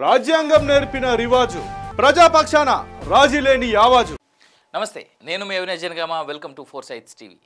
రాజ్యాంగం నేర్పిన రివాజు ప్రజాపక్షాన రాజీ లేని ఆవాజు. నమస్తే, నేను మీ Avinash Janagama. Welcome to four sides TV.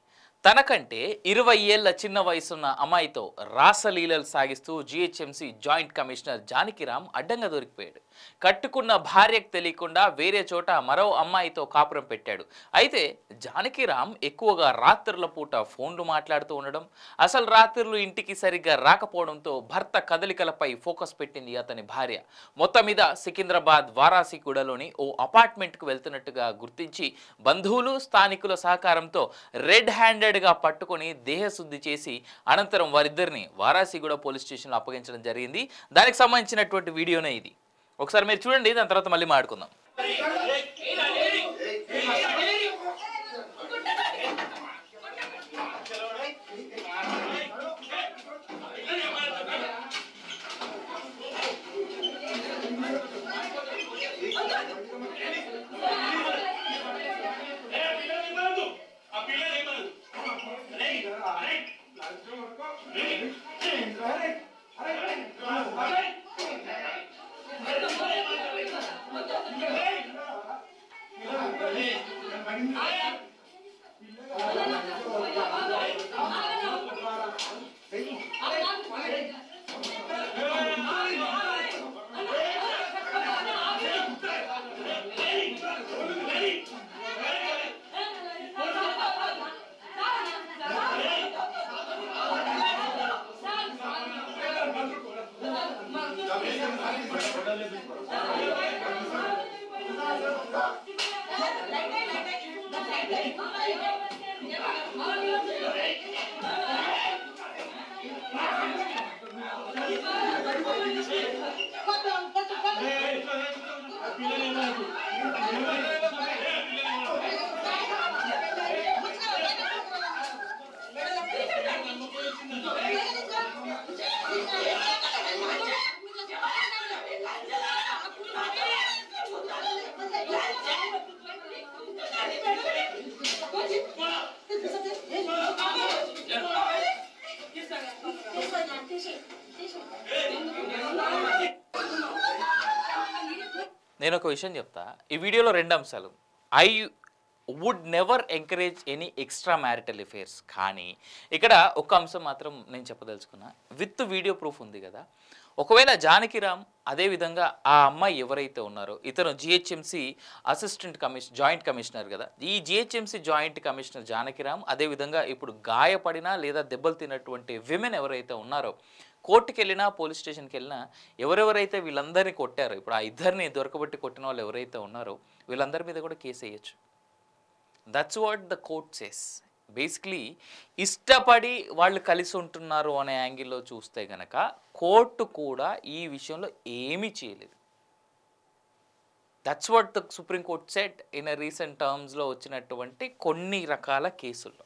తనకంటే 20 ఏళ్ల చిన్న వయసున్న అమ్మాయితో రాసలీలలు సాగిస్తూ జిహెచ్ఎంసీ జాయింట్ కమిషనర్ జానకిరామ్ అడ్డంగా దొరికిపోయాడు. కట్టుకున్న భార్యకు తెలియకుండా వేరే చోట మరో అమ్మాయితో కాపురం పెట్టాడు. అయితే జానకిరామ్ ఎక్కువగా రాత్రుల పూట ఫోన్లు మాట్లాడుతూ ఉండడం, అసలు రాత్రులు ఇంటికి సరిగ్గా రాకపోవడంతో భర్త కదలికలపై ఫోకస్ పెట్టింది అతని భార్య. మొత్తం మీద సికింద్రాబాద్ వారాసిగూడలోని ఓ అపార్ట్మెంట్కు వెళ్తున్నట్టుగా గుర్తించి బంధువులు స్థానికుల సహకారంతో రెడ్ హ్యాండెడ్గా పట్టుకొని దేహశుద్ధి చేసి అనంతరం వారిద్దరిని వారాసిగూడ పోలీస్ స్టేషన్లో అప్పగించడం జరిగింది. దానికి సంబంధించినటువంటి వీడియోనే ఇది. ఒకసారి మీరు చూడండి, దాని తర్వాత మళ్ళీ మాట్లాడుకుందాం. నేను ఒక విషయం చెప్తా. ఈ వీడియోలో 2 అంశాలు. I would never encourage any extra marital affairs. కానీ ఇక్కడ ఒక అంశం మాత్రం నేను చెప్పదలుచుకున్నా. విత్ వీడియో ప్రూఫ్ ఉంది కదా. ఒకవేళ జానకిరామ్ అదేవిధంగా ఆ అమ్మాయి ఎవరైతే ఉన్నారో, ఇతను జిహెచ్ఎంసీ అసిస్టెంట్ జాయింట్ కమిషనర్ కదా, ఈ జిహెచ్ఎంసీ జాయింట్ కమిషనర్ జానకిరామ్ అదేవిధంగా ఇప్పుడు గాయపడినా లేదా దెబ్బలు తిన్నటువంటి విమెన్ ఎవరైతే ఉన్నారో, కోర్టుకి వెళ్ళినా పోలీస్ స్టేషన్కి వెళ్ళినా ఎవరెవరైతే వీళ్ళందరినీ కొట్టారో, ఇప్పుడు ఆ ఇద్దరిని దొరకబట్టి కొట్టిన వాళ్ళు ఎవరైతే ఉన్నారో వీళ్ళందరి మీద కూడా కేసు వేయచ్చు. That's what the court says. Basically ఇష్టపడి వాళ్ళు కలిసి ఉంటున్నారు అనే యాంగిల్లో చూస్తే కనుక కోర్టు కూడా ఈ విషయంలో ఏమీ చేయలేదు. That's what the supreme court set in recent టర్మ్స్లో వచ్చినటువంటి కొన్ని రకాల కేసుల్లో.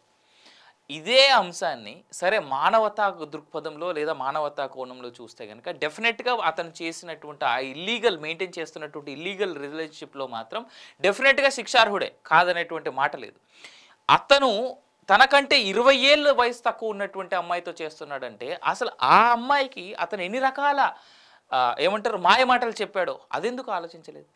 ఇదే అంశాన్ని సరే మానవతా దృక్పథంలో లేదా మానవతా కోణంలో చూస్తే కనుక డెఫినెట్గా అతను చేసినటువంటి ఆ మెయింటైన్ చేస్తున్నటువంటి ఇల్లీగల్ రిలేషన్షిప్లో మాత్రం డెఫినెట్గా శిక్షార్హుడే, కాదనేటువంటి మాట లేదు. అతను తనకంటే 20 ఏళ్ళ వయసు తక్కువ ఉన్నటువంటి అమ్మాయితో చేస్తున్నాడంటే అసలు ఆ అమ్మాయికి అతను ఎన్ని రకాల మాయ మాటలు చెప్పాడో అదెందుకు ఆలోచించలేదు?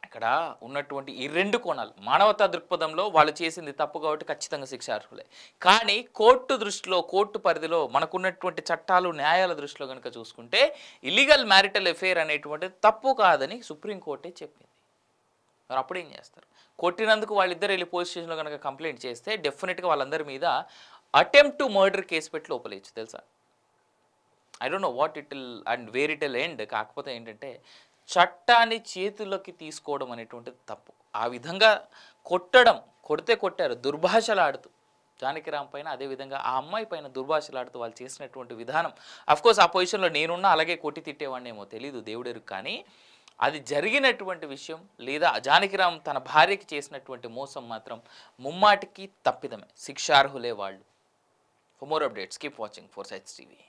ఇక్కడ ఉన్నటువంటి ఈ 2 కోణాలు, మానవతా దృక్పథంలో వాళ్ళు చేసింది తప్పు కాబట్టి ఖచ్చితంగా శిక్షార్హులే. కానీ కోర్టు దృష్టిలో, కోర్టు పరిధిలో మనకున్నటువంటి చట్టాలు న్యాయాల దృష్టిలో కనుక చూసుకుంటే ఇల్లీగల్ మ్యారిటల్ అఫేర్ అనేటువంటిది తప్పు కాదని సుప్రీంకోర్టే చెప్పింది. మరి అప్పుడు ఏం చేస్తారు? కొట్టినందుకు వాళ్ళిద్దరు వెళ్ళి పోలీస్ స్టేషన్లో కనుక కంప్లైంట్ చేస్తే డెఫినెట్గా వాళ్ళందరి మీద అటెంప్ట్ టు మర్డర్ కేసు పెట్టి లోపలేయచ్చు. తెలుసా? I don't know what it will and where it will end. కాకపోతే ఏంటంటే చట్టాన్ని చేతుల్లోకి తీసుకోవడం అనేటువంటిది తప్పు. ఆ విధంగా కొట్టారు దుర్భాషలాడుతూ జానకిరామ్ పైన, అదేవిధంగా ఆ అమ్మాయి పైన దుర్భాషలాడుతూ వాళ్ళు చేసినటువంటి విధానం. అఫ్కోర్స్ ఆ పొజిషన్లో నేనున్నా అలాగే కొట్టి తిట్టేవాడినేమో తెలీదు, దేవుడెరుగు. కానీ అది జరిగినటువంటి విషయం లేదా జానకిరామ్ తన భార్యకి చేసినటువంటి మోసం మాత్రం ముమ్మాటికి తప్పిదమే, శిక్షార్హులే వాళ్ళు. For more updates keep watching four sides TV.